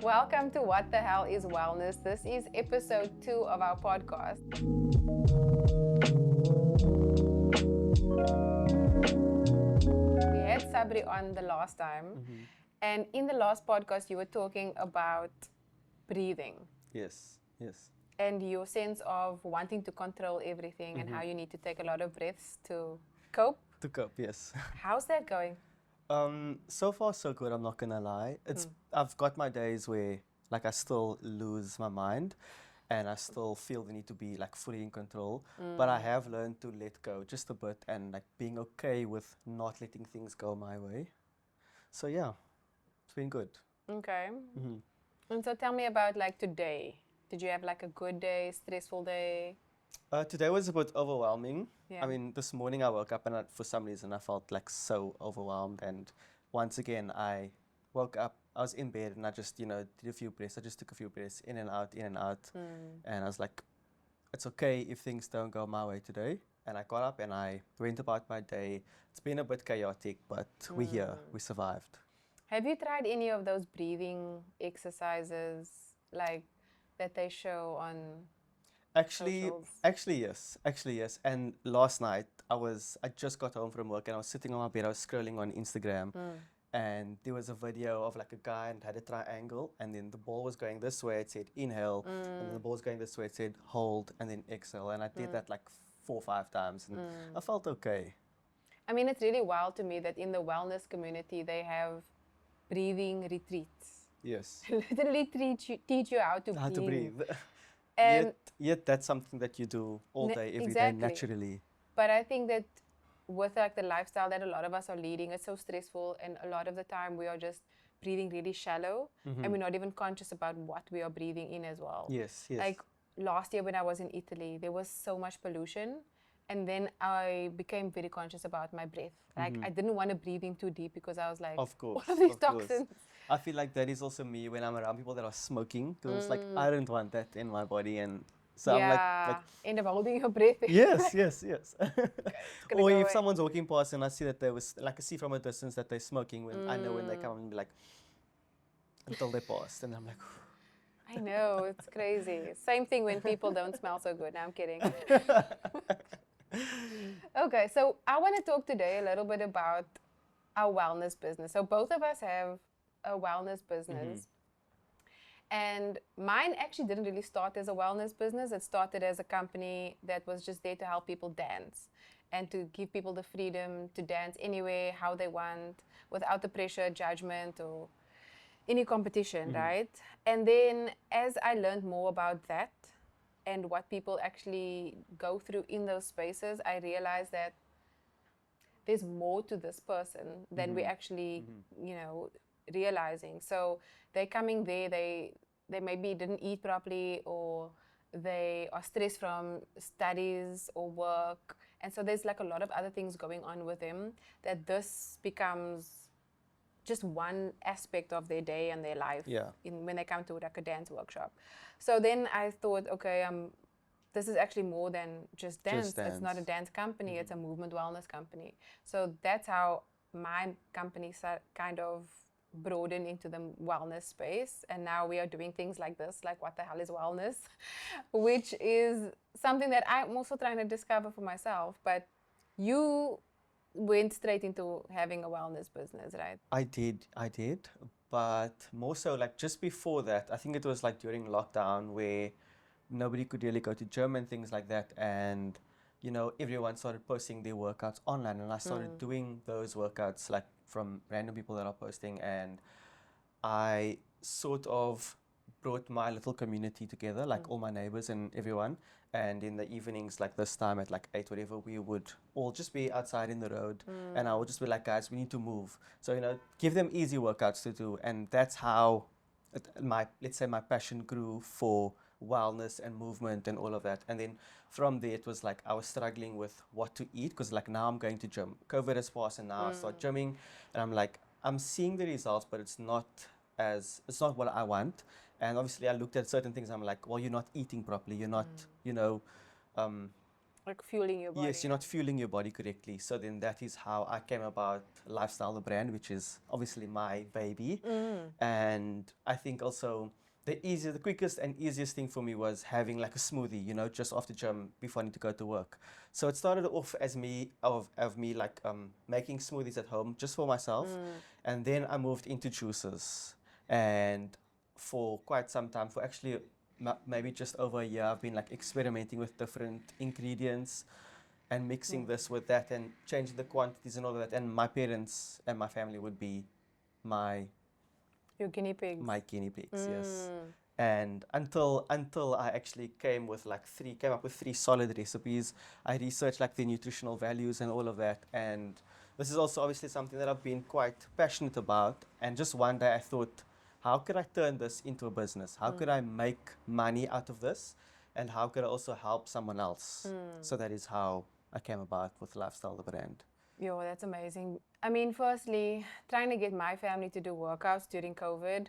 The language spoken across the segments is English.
Welcome to What the Hell is Wellness. This is episode 2 of our podcast. We had Sabrie on the last time, and in the last podcast, you were talking about breathing. Yes. And your sense of wanting to control everything and how you need to take a lot of breaths to cope. To cope, yes. How's that going? So far so good, I'm not gonna lie. I've got my days where like I still lose my mind and I still feel the need to be like fully in control. But I have learned to let go just a bit and like being okay with not letting things go my way. So yeah, it's been good. Okay. And so tell me about like today. Did you have like a good day, stressful day? Today was a bit overwhelming. Yeah. I mean, this morning I woke up and for some reason I felt like so overwhelmed. And once again, I woke up, I was in bed and I just, did a few breaths. I just took a few breaths in and out. And I was like, it's okay if things don't go my way today. And I got up and I went about my day. It's been a bit chaotic, but we're here, we survived. Have you tried any of those breathing exercises like that they show on socials? Actually, yes. And last night, I just got home from work and I was sitting on my bed, I was scrolling on Instagram and there was a video of like a guy and had a triangle and then the ball was going this way, it said inhale, and then the ball was going this way, it said hold, and then exhale. And I did that like 4 or 5 times and I felt okay. I mean, it's really wild to me that in the wellness community, they have breathing retreats. Yes. Literally teach you how to How to breathe. And yet that's something that you do all day, every day, naturally. But I think that with like the lifestyle that a lot of us are leading, it's so stressful, and a lot of the time we are just breathing really shallow and we're not even conscious about what we are breathing in as well. Yes. Like last year when I was in Italy, there was so much pollution. And then I became very conscious about my breath. Like I didn't want to breathe in too deep because I was like, of course, all of these toxins. I feel like that is also me when I'm around people that are smoking. Because it's like, I don't want that in my body. And so I'm like end up holding your breath. Yes. Or if away. someone's walking past and I see that I see from a distance that they're smoking, when I know when they come and be like, until they pass. And I'm like, I know, it's crazy. Same thing when people don't smell so good. No, I'm kidding. Okay, so I want to talk today a little bit about our wellness business. So both of us have a wellness business. And mine actually didn't really start as a wellness business. It started as a company that was just there to help people dance and to give people the freedom to dance anywhere, how they want, without the pressure, judgment, or any competition, right? And then as I learned more about that and what people actually go through in those spaces, I realized that there's more to this person than we actually, realizing. So they're coming there, they maybe didn't eat properly, or they are stressed from studies or work. And so there's like a lot of other things going on with them that this becomes just one aspect of their day and their life when they come to like a dance workshop. So then I thought, okay, this is actually more than just dance. It's not a dance company, it's a movement wellness company. So that's how my company kind of broadened into the wellness space. And now we are doing things like this, like What the Hell is Wellness, which is something that I'm also trying to discover for myself. But you went straight into having a wellness business, right? I did. But more so like just before that, I think it was like during lockdown where nobody could really go to gym and things like that. And, everyone started posting their workouts online. And I started doing those workouts like from random people that are posting. And I sort of brought my little community together, like all my neighbors and everyone. And in the evenings, like this time at like 8, whatever, we would all just be outside in the road. And I would just be like, guys, we need to move. So, give them easy workouts to do. And that's how let's say my passion grew for wellness and movement and all of that. And then from there, it was like I was struggling with what to eat because like now I'm going to gym. COVID has passed and now I start gymming. And I'm like, I'm seeing the results, but it's not what I want. And obviously I looked at certain things, I'm like, well, you're not eating properly, you're not, Like fueling your body. Yes, you're not fueling your body correctly. So then that is how I came about Lifestyle the Brand, which is obviously my baby. And I think also the quickest and easiest thing for me was having like a smoothie, you know, just after gym before I need to go to work. So it started off as me like making smoothies at home just for myself. And then I moved into juices. And for quite some time, for actually maybe just over a year, I've been like experimenting with different ingredients and mixing this with that and changing the quantities and all of that. And my parents and my family would be your guinea pigs. My guinea pigs, yes. And until I actually came up with three solid recipes, I researched like the nutritional values and all of that. And this is also obviously something that I've been quite passionate about. And just one day I thought, how could I turn this into a business? How could I make money out of this? And how could I also help someone else? So that is how I came about with Lifestyle the Brand. Yo, that's amazing. I mean, firstly, trying to get my family to do workouts during COVID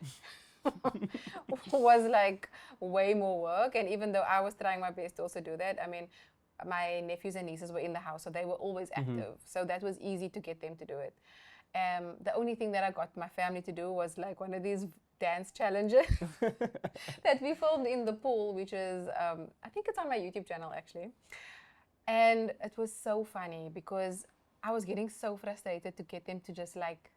was like way more work. And even though I was trying my best to also do that, I mean, my nephews and nieces were in the house, so they were always active. So that was easy to get them to do it. The only thing that I got my family to do was like one of these dance challenges that we filmed in the pool, which is, I think it's on my YouTube channel actually. And it was so funny because I was getting so frustrated to get them to just like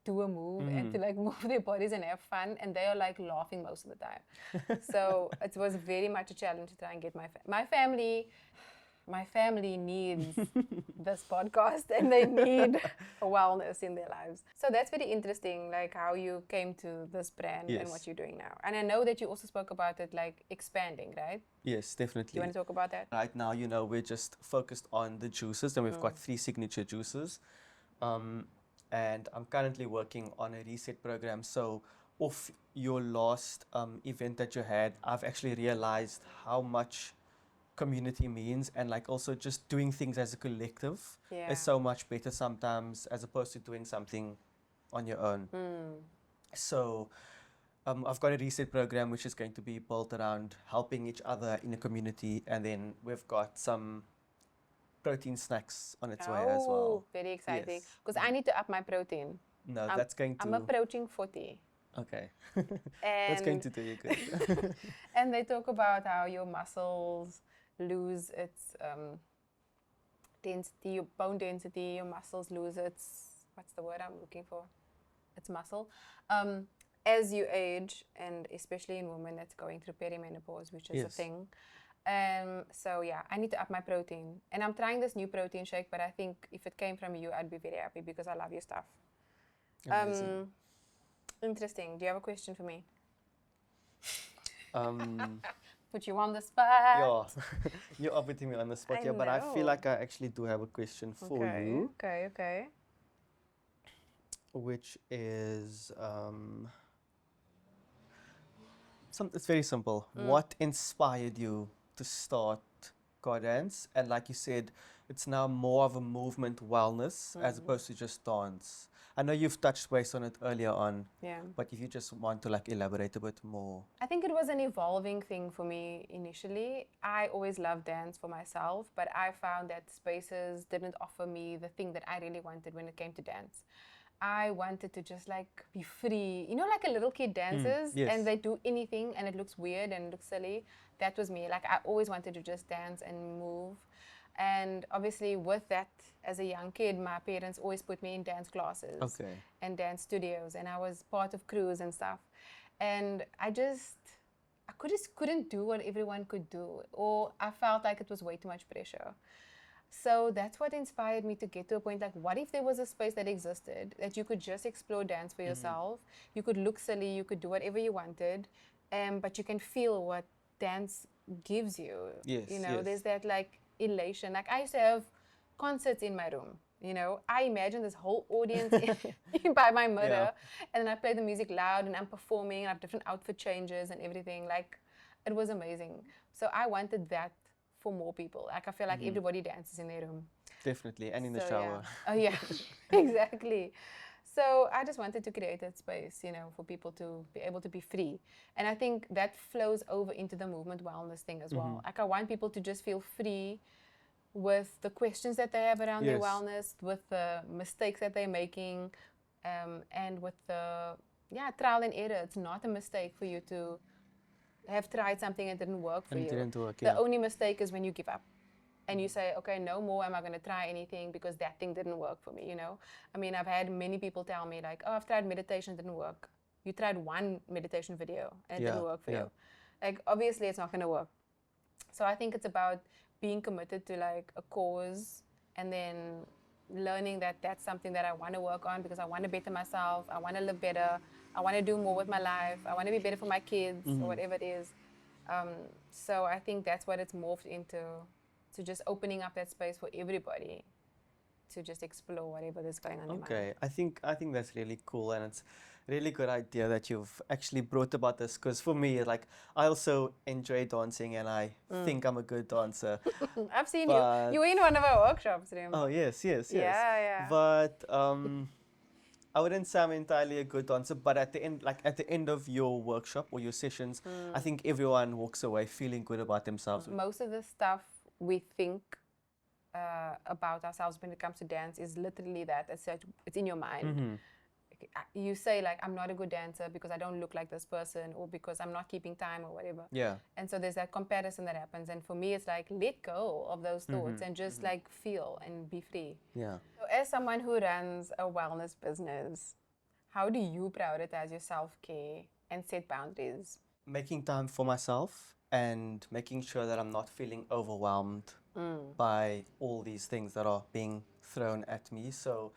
do a move and to like move their bodies and have fun, and they are like laughing most of the time. So it was very much a challenge to try and get my family needs this podcast, and they need wellness in their lives. So that's very interesting, like how you came to this brand and what you're doing now. And I know that you also spoke about it like expanding, right? Yes, definitely. Do you want to talk about that? Right now, you know, we're just focused on the juices, and we've got 3 signature juices. And I'm currently working on a reset program. So off your last event that you had, I've actually realized how much community means, and like also just doing things as a collective is so much better sometimes as opposed to doing something on your own. So I've got a reset program which is going to be built around helping each other in a community, and then we've got some protein snacks on its way as well. Very exciting, because I need to up my protein. No, that's going to... I'm approaching 40. Okay. That's going to do you good. And they talk about how your muscles lose its density, your bone density, your muscles lose its, what's the word I'm looking for? It's muscle. As you age, and especially in women that's going through perimenopause, which is a thing. So yeah, I need to up my protein. And I'm trying this new protein shake, but I think if it came from you, I'd be very happy because I love your stuff. Interesting. Do you have a question for me? Put you on the spot. Yeah, you are putting me on the spot here, but I feel like I actually do have a question for you. Okay. Which is, it's very simple. What inspired you to start Godance? And like you said, it's now more of a movement wellness as opposed to just dance. I know you've touched base on it earlier on, but if you just want to like elaborate a bit more. I think it was an evolving thing for me initially. I always loved dance for myself, but I found that spaces didn't offer me the thing that I really wanted when it came to dance. I wanted to just like be free. You know, like a little kid dances and they do anything and it looks weird and it looks silly. That was me. Like I always wanted to just dance and move. And obviously with that, as a young kid, my parents always put me in dance classes and dance studios, and I was part of crews and stuff. And I just couldn't do what everyone could do, or I felt like it was way too much pressure. So that's what inspired me to get to a point like, what if there was a space that existed that you could just explore dance for yourself? You could look silly, you could do whatever you wanted, but you can feel what dance gives you. There's that like elation. Like I used to have concerts in my room. You know, I imagine this whole audience by my mirror, and then I play the music loud and I'm performing. I have different outfit changes and everything. Like, it was amazing. So I wanted that for more people. Like, I feel like everybody dances in their room. Definitely, and in the shower. Yeah. Oh yeah, exactly. So I just wanted to create that space, you know, for people to be able to be free. And I think that flows over into the movement wellness thing as well. Like I want people to just feel free with the questions that they have around their Yes. wellness, with the mistakes that they're making, and with the trial and error. It's not a mistake for you to have tried something and it didn't work for And it you. didn't work, The yeah. only mistake is when you give up and you say, okay, no more am I going to try anything because that thing didn't work for me, you know? I mean, I've had many people tell me like, oh, I've tried meditation, it didn't work. You tried one meditation video and it didn't work for you. Like, obviously it's not going to work. So I think it's about being committed to like a cause and then learning that that's something that I want to work on because I want to better myself. I want to live better. I want to do more with my life. I want to be better for my kids or whatever it is. So I think that's what it's morphed into, to just opening up that space for everybody to just explore whatever is going on in their mind. Okay, I think that's really cool, and it's a really good idea that you've actually brought about this. Because for me, like, I also enjoy dancing, and I think I'm a good dancer. I've seen But you were in one of our workshops, Rim. oh yes, yes, yes. Yeah. But I wouldn't say I'm entirely a good dancer. But at the end, like at the end of your workshop or your sessions, I think everyone walks away feeling good about themselves. Most of the stuff we think about ourselves when it comes to dance is literally that. It's in your mind. You say like, I'm not a good dancer because I don't look like this person, or because I'm not keeping time, or whatever. Yeah. And so there's that comparison that happens. And for me, it's like, let go of those thoughts and just like feel and be free. Yeah. So as someone who runs a wellness business, how do you prioritize your self-care and set boundaries? Making time for myself and making sure that I'm not feeling overwhelmed by all these things that are being thrown at me. So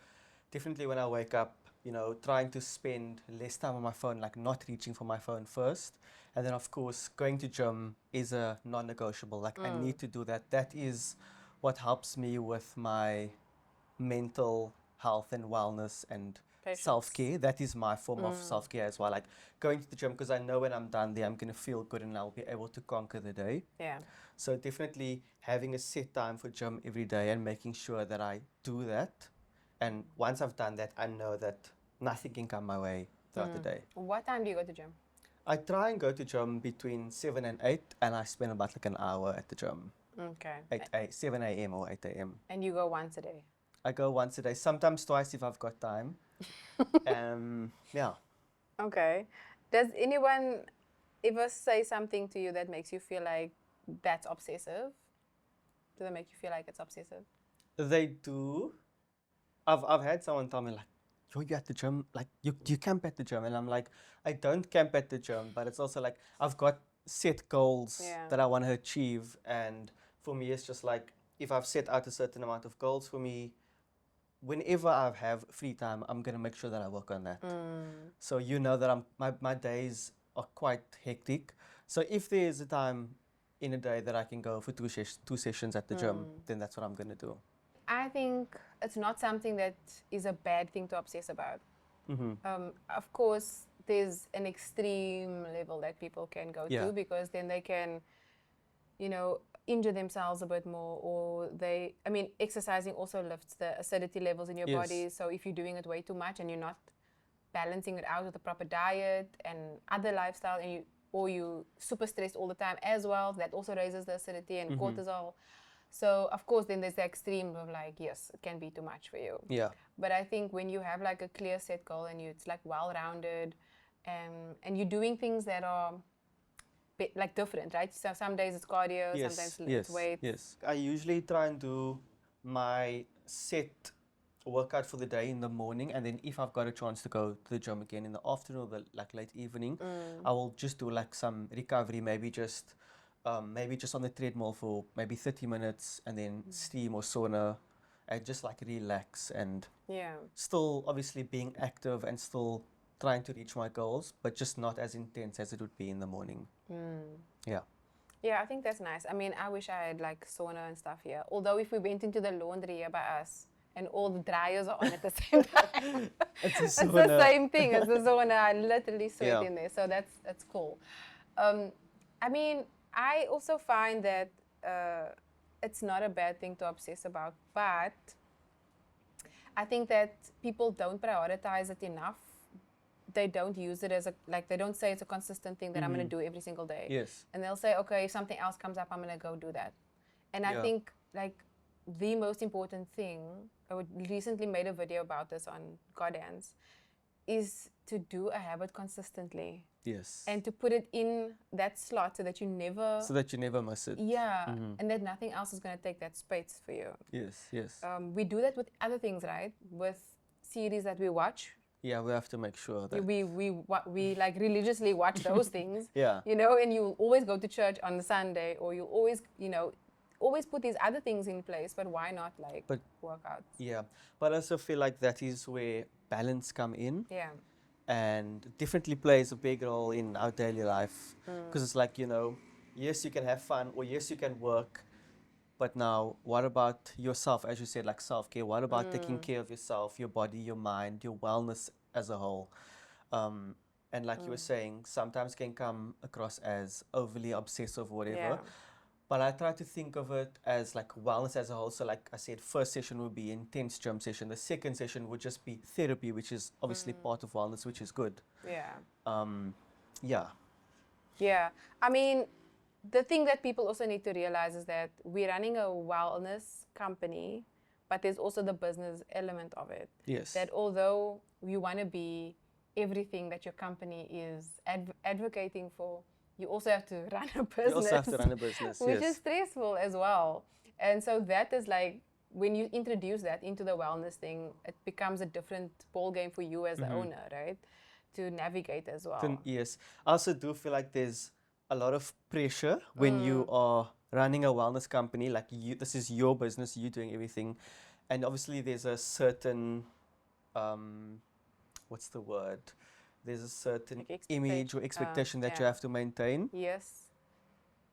definitely when I wake up, you know, trying to spend less time on my phone, like not reaching for my phone first. And then of course, going to gym is a non-negotiable. Like I need to do that. That is what helps me with my mental health and wellness and self-care. That is my form of self-care as well. Like going to the gym, because I know when I'm done there, I'm going to feel good and I'll be able to conquer the day. Yeah. So definitely having a set time for gym every day and making sure that I do that. And once I've done that, I know that nothing can come my way throughout the day. What time do you go to gym? I try and go to gym between 7 and 8, and I spend about like an hour at the gym. Okay. 7 a.m. or 8 a.m. And you go once a day? I go once a day, sometimes twice if I've got time. Yeah. Okay. Does anyone ever say something to you that makes you feel like that's obsessive? Do they make you feel like it's obsessive? They do. I've had someone tell me like, yo, you at the gym? Like, you camp at the gym? And I'm like, I don't camp at the gym, but it's also like, I've got set goals that I want to achieve. And for me, it's just like, if I've set out a certain amount of goals for me, whenever I have free time, I'm going to make sure that I work on that. So you know that my days are quite hectic. So if there's a time in a day that I can go for two sessions at the gym, then that's what I'm going to do. I think it's not something that is a bad thing to obsess about. Of course, there's an extreme level that people can go to, because then they can, you know, injure themselves a bit more, or exercising also lifts the acidity levels in your body. So if you're doing it way too much and you're not balancing it out with a proper diet and other lifestyle, and you super stressed all the time as well, that also raises the acidity and cortisol. So of course then there's the extreme of like, yes, it can be too much for you. Yeah. But I think when you have like a clear set goal and it's like well-rounded, and you're doing things that are like different, right? So some days it's cardio, sometimes it's weights. Yes. I usually try and do my set workout for the day in the morning, and then if I've got a chance to go to the gym again in the afternoon or like late evening, I will just do like some recovery, maybe just on the treadmill for maybe 30 minutes, and then steam or sauna, and just like relax, and still obviously being active and still trying to reach my goals, but just not as intense as it would be in the morning. Yeah, I think that's nice. I mean, I wish I had like sauna and stuff here. Although if we went into the laundry here by us and all the dryers are on at the same time, it's the same thing as the sauna. I literally sweat in there, so that's cool. I mean, I also find that it's not a bad thing to obsess about, but I think that people don't prioritize it enough. They don't use it as they don't say it's a consistent thing that I'm going to do every single day. Yes. And they'll say, okay, if something else comes up, I'm going to go do that. And I think like the most important thing, I recently made a video about this on Godance, is to do a habit consistently. Yes. And to put it in that slot so that you never... So that you never miss it. Yeah, and that nothing else is going to take that space for you. Yes, yes. We do that with other things, right? With series that we watch. Yeah, we have to make sure that... We like religiously watch those things. Yeah. You know, and you'll always go to church on the Sunday, or you'll always, you know, always put these other things in place, but why not like workouts? Yeah, but I also feel like that is where balance come in. Yeah. And definitely plays a big role in our daily life, because it's like, you know, yes, you can have fun, or yes, you can work, but now what about yourself? As you said, like self-care, what about taking care of yourself, your body, your mind, your wellness as a whole? And like you were saying, sometimes can come across as overly obsessive or whatever. Yeah. But I try to think of it as like wellness as a whole. So like I said, first session would be intense gym session. The second session would just be therapy, which is obviously part of wellness, which is good. Yeah. Yeah. Yeah. I mean, the thing that people also need to realize is that we're running a wellness company, but there's also the business element of it. Yes. That although you want to be everything that your company is advocating for, you also have to run a business. You also have to run a business, which yes. is stressful as well. And so that is like, when you introduce that into the wellness thing, it becomes a different ball game for you as the owner, right? To navigate as well. Yes. I also do feel like there's a lot of pressure when you are running a wellness company. Like this is your business, you doing everything. And obviously there's a certain, what's the word? There's a certain image or expectation that you have to maintain. Yes.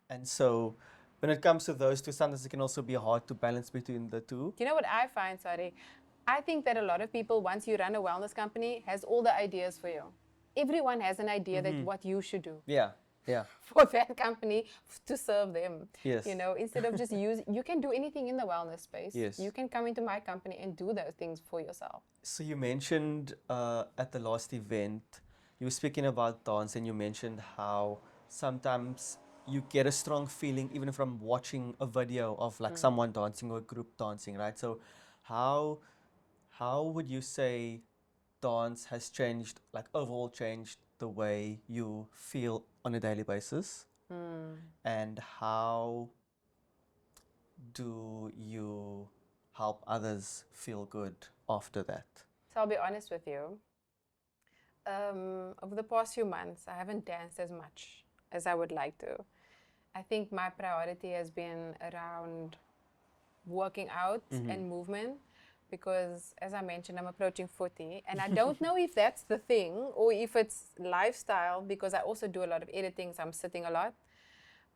And so when it comes to those two, sometimes it can also be hard to balance between the two. You know what I find, sorry? I think that a lot of people, once you run a wellness company, has all the ideas for you. Everyone has an idea that what you should do. Yeah, yeah. For that company to serve them. Yes. You know, instead of just you can do anything in the wellness space. Yes. You can come into my company and do those things for yourself. So you mentioned at the last event, you were speaking about dance, and you mentioned how sometimes you get a strong feeling even from watching a video of like someone dancing or a group dancing, right? So how would you say dance has changed, like overall changed the way you feel on a daily basis? And how do you help others feel good after that? So I'll be honest with you. Over the past few months, I haven't danced as much as I would like to. I think my priority has been around working out and movement, because as I mentioned, I'm approaching 40, and I don't know if that's the thing or if it's lifestyle, because I also do a lot of editing, so I'm sitting a lot.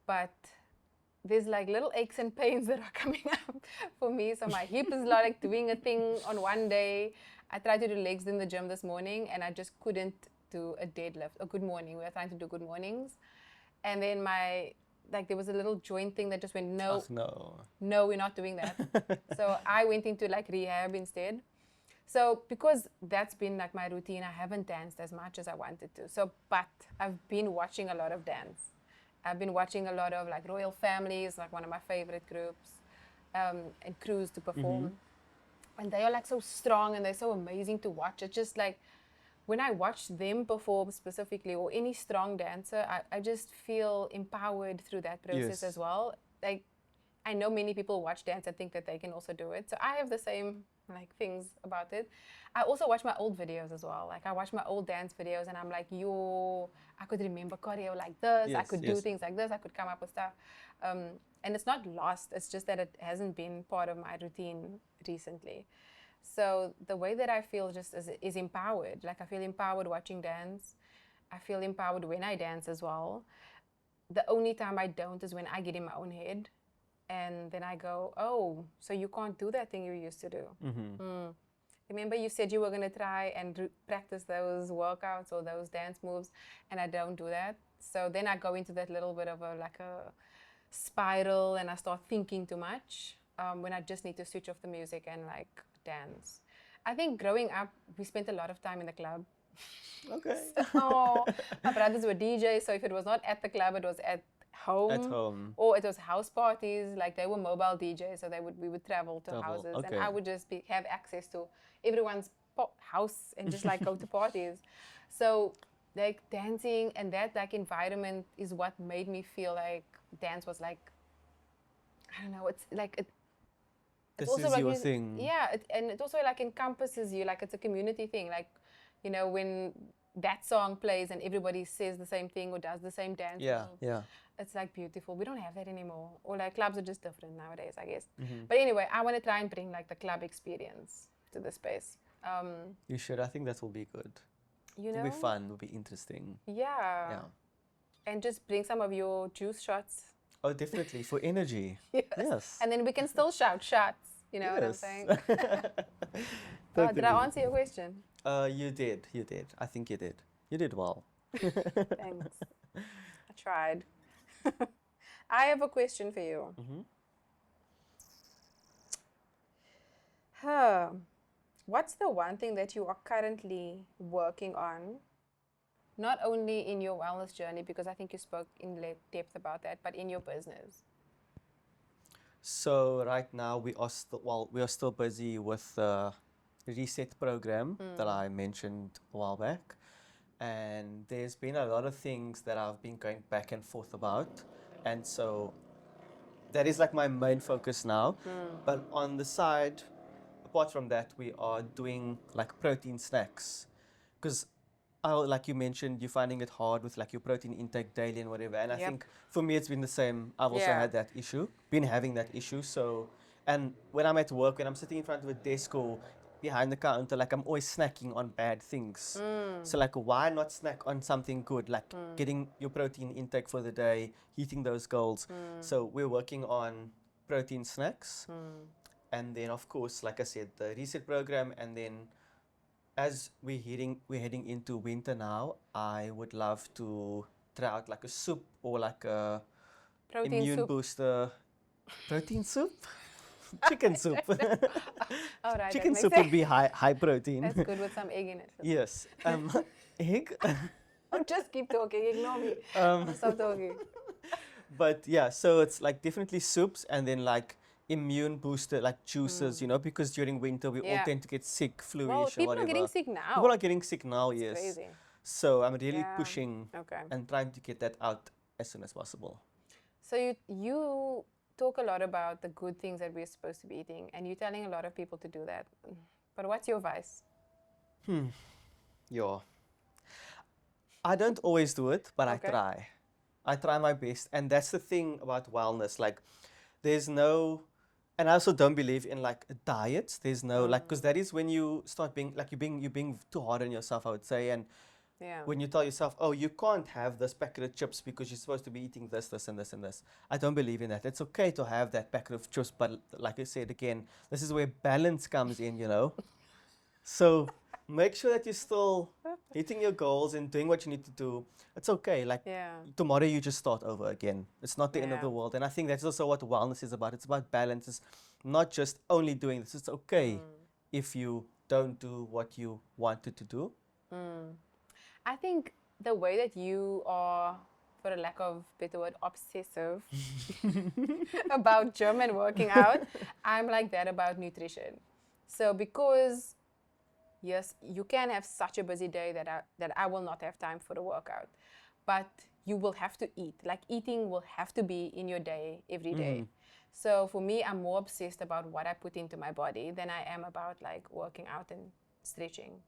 But there's like little aches and pains that are coming up for me. So my hip is like doing a thing on one day. I tried to do legs in the gym this morning, and I just couldn't do a deadlift. A good morning. We were trying to do good mornings. And then there was a little joint thing that just went, no, we're not doing that. So I went into like rehab instead. So because that's been like my routine, I haven't danced as much as I wanted to. So, but I've been watching a lot of dance. I've been watching a lot of like royal families, like one of my favorite groups, and crews to perform. And they are like so strong and they're so amazing to watch. It's just like, when I watch them perform specifically, or any strong dancer, I just feel empowered through that process as well. Like, I know many people watch dance and think that they can also do it. So I have the same like things about it. I also watch my old videos as well. Like I watch my old dance videos and I'm like, I could remember choreo like this. I could do things like this. I could come up with stuff. And it's not lost. It's just that it hasn't been part of my routine recently. So the way that I feel just is empowered. Like I feel empowered watching dance. I feel empowered when I dance as well. The only time I don't is when I get in my own head. And then I go, oh, so you can't do that thing you used to do. Remember you said you were going to try and practice those workouts or those dance moves, and I don't do that. So then I go into that little bit of a spiral, and I start thinking too much when I just need to switch off the music and like dance. I think growing up, we spent a lot of time in the club. Okay. So my brothers were DJs, so if it was not at the club, it was at home. At home. Or it was house parties, like they were mobile DJs, so we would travel to Travel, houses, and okay. I would just have access to everyone's house and just like go to parties. So like dancing and that like environment is what made me feel like dance was like, I don't know, it's like This also is like your thing. yeah, and it also like encompasses you, like it's a community thing, like, you know, when that song plays and everybody says the same thing or does the same dance Yeah, move, yeah. it's like beautiful. We don't have that anymore, or like clubs are just different nowadays, I guess. Mm-hmm. But anyway, I want to try and bring like the club experience to the space. You should. I think that will be good. You It'll know, be fun. It'll be interesting. yeah, Yeah. and just bring some of your juice shots. Oh, definitely for energy. Yes. Yes. And then we can still shout shots. You know what I'm Yes. saying? Totally. Did I answer your question? You did. You did. I think you did. You did well. Thanks. I tried. I have a question for you. Mm-hmm. What's the one thing that you are currently working on? Not only in your wellness journey, because I think you spoke in depth about that, but in your business. So right now we are still busy with the reset program that I mentioned a while back, and there's been a lot of things that I've been going back and forth about, and so that is like my main focus now. But on the side, apart from that, we are doing like protein snacks, because like you mentioned, you're finding it hard with like your protein intake daily and whatever. And I Yep. think for me, it's been the same. I've also Yeah. had that issue, been having that issue. So, and when I'm at work, when I'm sitting in front of a desk or behind the counter, like I'm always snacking on bad things. So like, why not snack on something good, like getting your protein intake for the day, hitting those goals. So we're working on protein snacks. And then, of course, like I said, the reset program, and then as we're heading into winter now, I would love to try out like a soup or like a Protein immune soup. booster. Protein soup? Chicken soup. All right, Chicken that soup makes would be high protein. That's good with some egg in it. Yes. Egg. Oh, just keep talking. Ignore me. I'll stop talking. But yeah, so it's like definitely soups, and then like immune booster, like juices, you know, because during winter we all Yeah. tend to get sick, fluish Well, or people whatever. are getting sick now. People are getting sick now, It's yes. crazy. So I'm really Yeah. pushing Okay. and trying to get that out as soon as possible. So you talk a lot about the good things that we're supposed to be eating, and you're telling a lot of people to do that. But what's your advice? Yeah. I don't always do it, but Okay. I try. I try my best, and that's the thing about wellness. Like, there's no, and I also don't believe in like diets. There's no like, because that is when you start being like you're being too hard on yourself, I would say. And Yeah. when you tell yourself, oh, you can't have this packet of chips because you're supposed to be eating this, this, and this, and this. I don't believe in that. It's okay to have that packet of chips, but like I said again, this is where balance comes in, you know. So make sure that you're still hitting your goals and doing what you need to do. It's okay. Like Yeah. tomorrow, you just start over again. It's not the end of the Yeah. world. And I think that's also what wellness is about. It's about balance. It's not just only doing this. It's okay if you don't do what you wanted to do. I think the way that you are, for a lack of better word, obsessive about gym and working out, I'm like that about nutrition. So because yes, you can have such a busy day that I will not have time for a workout, but you will have to eat. Like eating will have to be in your day every day. So for me, I'm more obsessed about what I put into my body than I am about like working out and stretching.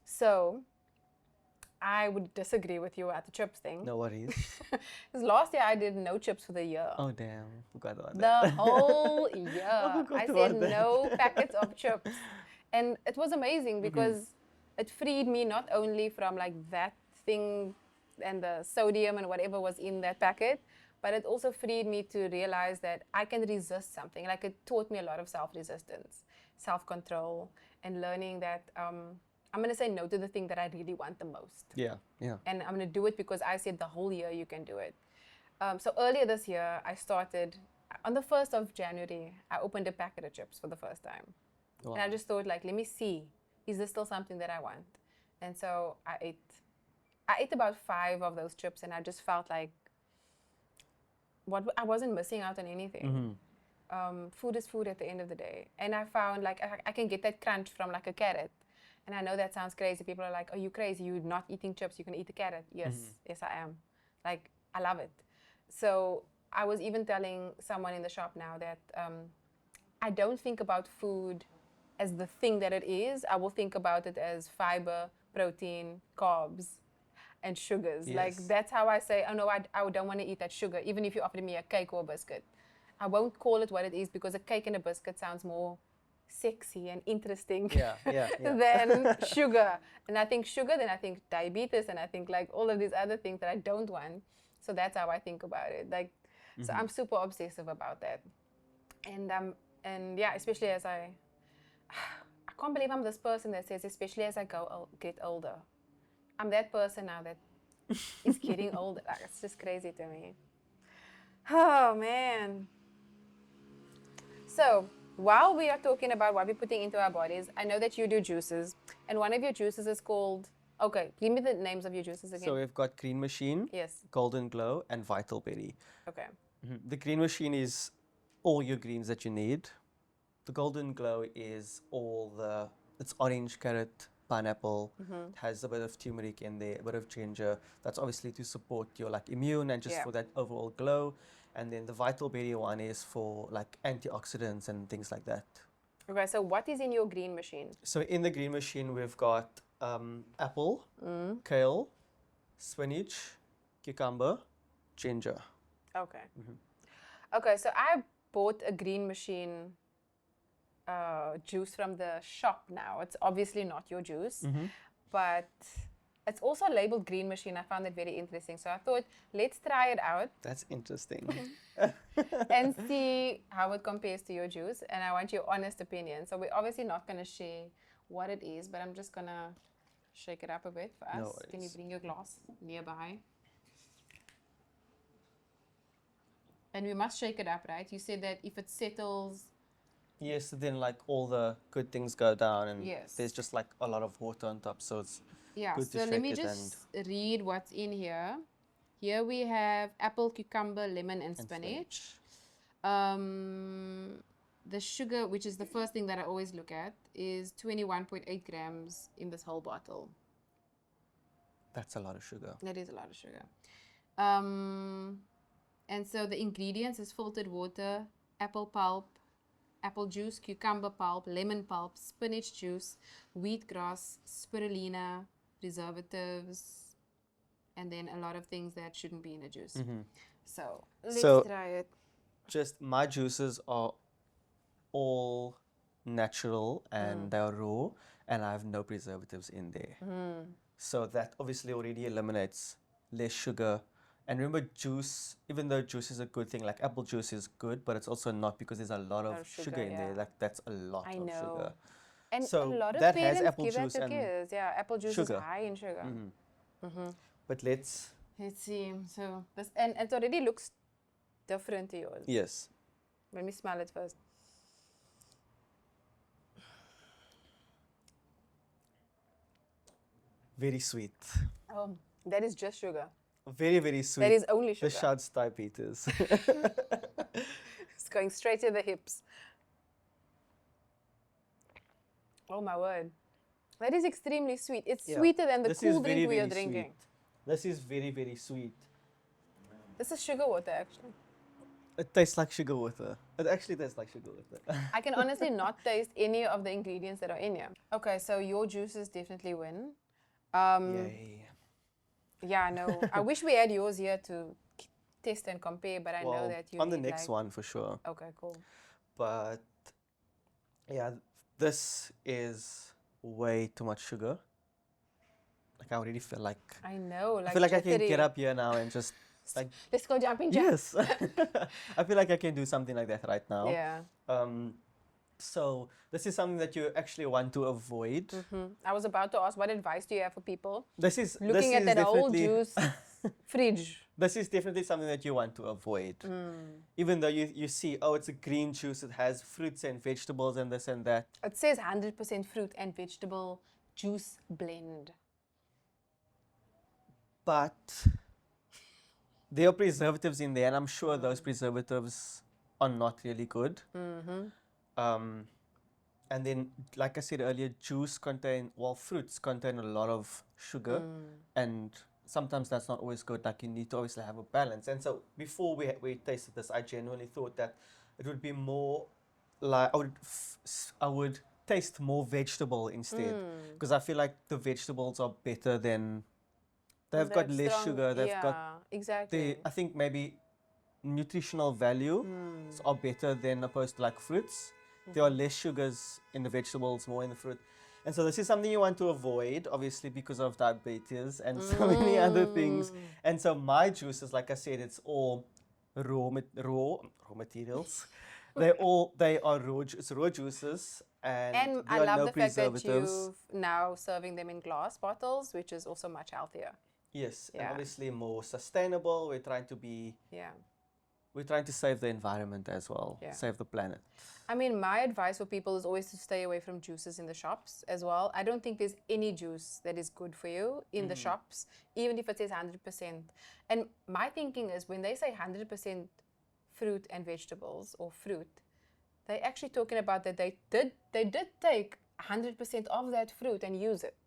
So I would disagree with you at the chips thing. No worries. Because last year I did no chips for the year. Oh, damn. Forgot about The that. whole year. forgot I about said that. no packets of chips. And it was amazing because it freed me not only from like that thing and the sodium and whatever was in that packet, but it also freed me to realize that I can resist something. Like it taught me a lot of self-resistance, self-control, and learning that I'm going to say no to the thing that I really want the most. Yeah, yeah. And I'm going to do it because I said the whole year you can do it. So earlier this year, I started, on the 1st of January, I opened a packet of chips for the first time. Wow. And I just thought, like, let me see, is this still something that I want? And so I ate about 5 of those chips, and I just felt like I wasn't missing out on anything. Food is food at the end of the day. And I found like I can get that crunch from like a carrot. And I know that sounds crazy. People are like, "Are you crazy? You're not eating chips. You're going to eat a carrot." Yes, yes, I am. Like, I love it. So I was even telling someone in the shop now that I don't think about food as the thing that it is. I will think about it as fiber, protein, carbs, and sugars. Yes. Like, that's how I say, "Oh no, I don't want to eat that sugar," even if you offered me a cake or a biscuit. I won't call it what it is, because a cake and a biscuit sounds more sexy and interesting than sugar. And I think sugar, then I think diabetes, and I think like all of these other things that I don't want. So that's how I think about it. Like, so I'm super obsessive about that. And yeah, especially as I can't believe I'm this person that says, especially as I get older. I'm that person now that is getting older. Like, it's just crazy to me. Oh man. So while we are talking about what we're putting into our bodies, I know that you do juices, and one of your juices is called, okay, give me the names of your juices again. So we've got Green Machine, Yes. Golden Glow, and Vital Berry. Okay. The Green Machine is all your greens that you need. The Golden Glow is it's orange, carrot, pineapple. It has a bit of turmeric in there, a bit of ginger. That's obviously to support your like immune and just for that overall glow. And then the Vital Berry one is for like antioxidants and things like that. Okay, so what is in your Green Machine? So in the Green Machine, we've got apple, kale, spinach, cucumber, ginger. Okay. Okay, so I bought a Green Machine juice from the shop now. It's obviously not your juice, but it's also labeled Green Machine. I found it very interesting. So I thought, let's try it out. That's interesting. And see how it compares to your juice. And I want your honest opinion. So we're obviously not going to share what it is, but I'm just going to shake it up a bit for us. No worries. Can you bring your glass nearby? And we must shake it up, right? You said that if it settles... Yes, then like all the good things go down, and there's just like a lot of water on top, so it's good to so shake let me it just read what's in here. Here we have apple, cucumber, lemon, and spinach. The sugar, which is the first thing that I always look at, is 21.8 grams in this whole bottle. That's a lot of sugar. That is a lot of sugar. And so the ingredients is filtered water, apple pulp, apple juice, cucumber pulp, lemon pulp, spinach juice, wheatgrass, spirulina, preservatives, and then a lot of things that shouldn't be in a juice. So let's try it. Just my juices are all natural and they're raw, and I have no preservatives in there. So that obviously already eliminates less sugar. And remember, juice, even though juice is a good thing, like apple juice is good, but it's also not, because there's a lot of sugar in there. Like, that's a lot of sugar. And so a lot of that parents has apple give juice that to kids. Yeah, apple juice is high in sugar. But let's see. So this, and it already looks different to yours. Yes. Let me smell it first. Very sweet. Oh, that is just sugar. Very, very sweet. That is only sugar. The shouts diabetes. It's going straight to the hips. Oh my word. That is extremely sweet. It's sweeter than the cool drink we are drinking. This is very, very sweet. This is sugar water, actually. It tastes like sugar water. It actually tastes like sugar water. I can honestly not taste any of the ingredients that are in here. Okay, so your juices definitely win. Yay. Yeah, I know. I wish we had yours here to test and compare, but I know that you on the next one for sure. Okay, cool. But yeah, this is way too much sugar. Like, I already feel like... I know. Like, I feel like I can get up here now and just like... Let's go jumping jack. Yes. I feel like I can do something like that right now. Yeah. So this is something that you actually want to avoid. I was about to ask, what advice do you have for people? Looking at that whole juice fridge. This is definitely something that you want to avoid. Even though you see, oh, it's a green juice, it has fruits and vegetables and this and that. It says 100% fruit and vegetable juice blend. But there are preservatives in there, and I'm sure those preservatives are not really good. And then, like I said earlier, fruits contain a lot of sugar, and sometimes that's not always good. Like, you need to obviously have a balance. And so before we tasted this, I genuinely thought that it would be more like I would taste more vegetable instead, because I feel like the vegetables are better than they've got less sugar. They've got exactly. I think maybe nutritional value are better than opposed to like fruits. There are less sugars in the vegetables, more in the fruit. And so this is something you want to avoid, obviously, because of diabetes and so many other things. And so my juices, like I said, it's all raw materials. They are raw juices and And there I are love no the fact that preservatives. you've now serving them in glass bottles, which is also much healthier. Yes, and Yeah. obviously more sustainable. We're trying to save the environment as well, save the planet. I mean, my advice for people is always to stay away from juices in the shops as well. I don't think there's any juice that is good for you in the shops, even if it says 100%. And my thinking is when they say 100% fruit and vegetables or fruit, they're actually talking about that they did take 100% of that fruit and use it.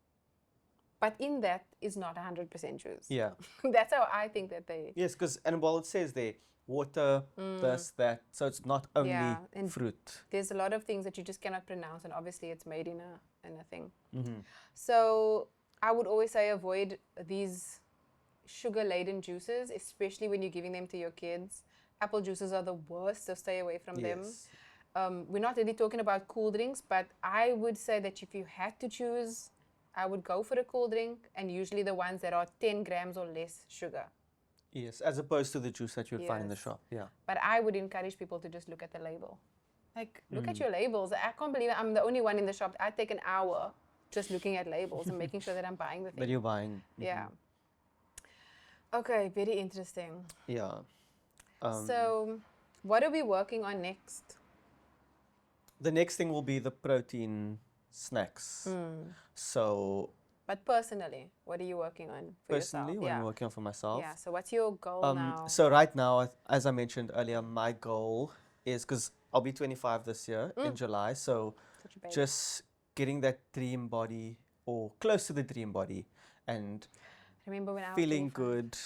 But in that is not 100% juice. Yeah. That's how I think that they... Yes, because, and while it says there, water, this, that, so it's not only fruit. There's a lot of things that you just cannot pronounce, and obviously it's made in a thing. So I would always say avoid these sugar-laden juices, especially when you're giving them to your kids. Apple juices are the worst, so stay away from them. We're not really talking about cool drinks, but I would say that if you had to choose, I would go for a cool drink, and usually the ones that are 10 grams or less sugar. Yes, as opposed to the juice that you'd find in the shop. Yeah. But I would encourage people to just look at the label. Like, look at your labels. I can't believe I'm the only one in the shop. I take an hour just looking at labels and making sure that I'm buying the thing. That you're buying. Yeah. Okay, very interesting. Yeah. So, what are we working on next? The next thing will be the protein snacks. So... But personally, what are you working on for personally, yourself? what I'm working on for myself? Yeah, so what's your goal now? So right now, as I mentioned earlier, my goal is, because I'll be 25 this year in July, so just getting that dream body or close to the dream body and remember when I was feeling 25? good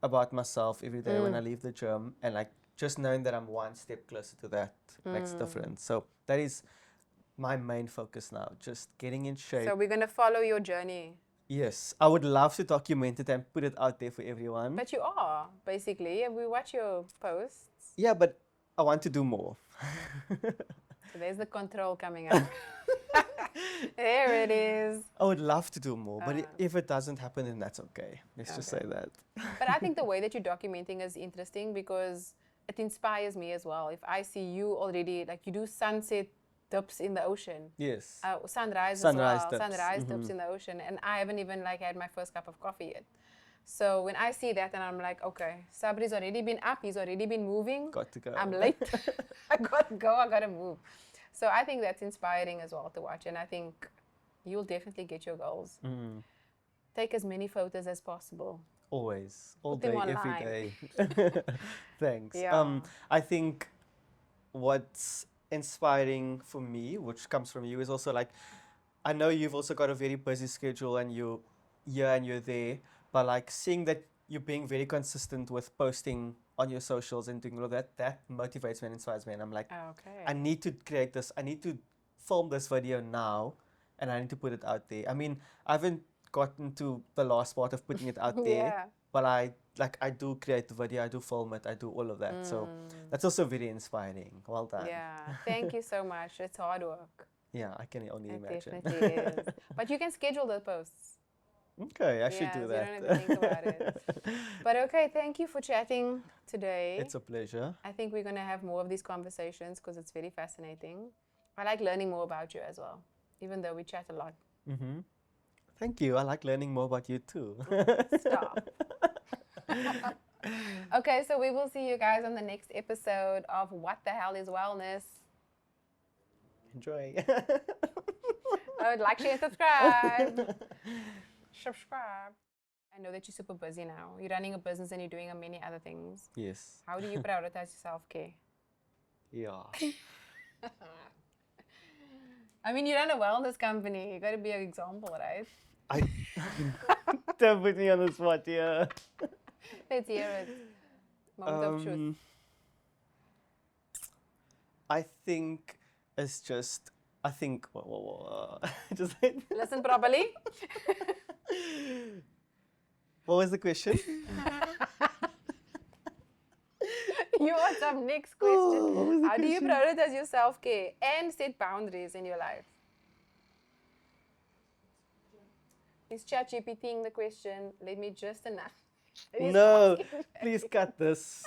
about myself every day when I leave the gym, and like just knowing that I'm one step closer to that makes a difference. So that is my main focus now, just getting in shape. So we're going to follow your journey. Yes, I would love to document it and put it out there for everyone. But you are, basically. We watch your posts. Yeah, but I want to do more. So there's the control coming up. There it is. I would love to do more, but if it doesn't happen, then that's okay. Let's just say that. But I think the way that you're documenting is interesting because it inspires me as well. If I see you already, like you do sunset dips in the ocean. Yes. Sunrise as well. Sunrise dips in the ocean. And I haven't even like had my first cup of coffee yet. So when I see that, and I'm like, okay, Sabrie's already been up. He's already been moving. Got to go. I'm late. I got to go. I got to move. So I think that's inspiring as well to watch. And I think you'll definitely get your goals. Take as many photos as possible. Always. All day, every day. Thanks. Yeah. I think what's inspiring for me, which comes from you, is also like, I know you've also got a very busy schedule and you're here and you're there, but like seeing that you're being very consistent with posting on your socials and doing all of that, that motivates me and inspires me. And I'm like, okay, I need to create this, I need to film this video now and I need to put it out there. I mean, I haven't gotten to the last part of putting it out there, but I do create the video, I do film it, I do all of that. So that's also very inspiring. Well done. Yeah, thank you so much. It's hard work. Yeah, I can only imagine. It definitely is. But you can schedule the posts. Okay, I should do that. You don't have to think about it. But okay, thank you for chatting today. It's a pleasure. I think we're going to have more of these conversations because it's very fascinating. I like learning more about you as well, even though we chat a lot. Thank you. I like learning more about you too. Stop. Okay, so we will see you guys on the next episode of What the Hell is Wellness. Enjoy. Like, share, subscribe. Subscribe. I know that you're super busy now. You're running a business and you're doing many other things. Yes. How do you prioritize your self-care? Yeah. I mean, you run a wellness company. You got to be an example, right? I don't put me on the spot here. Let's hear it. Moment of truth. I think it's just. I think. Just. Listen properly. What was the question? You want some next question. How do you prioritize your self-care and set boundaries in your life? Is ChatGPT the question? Let me just enough. No, please cut this.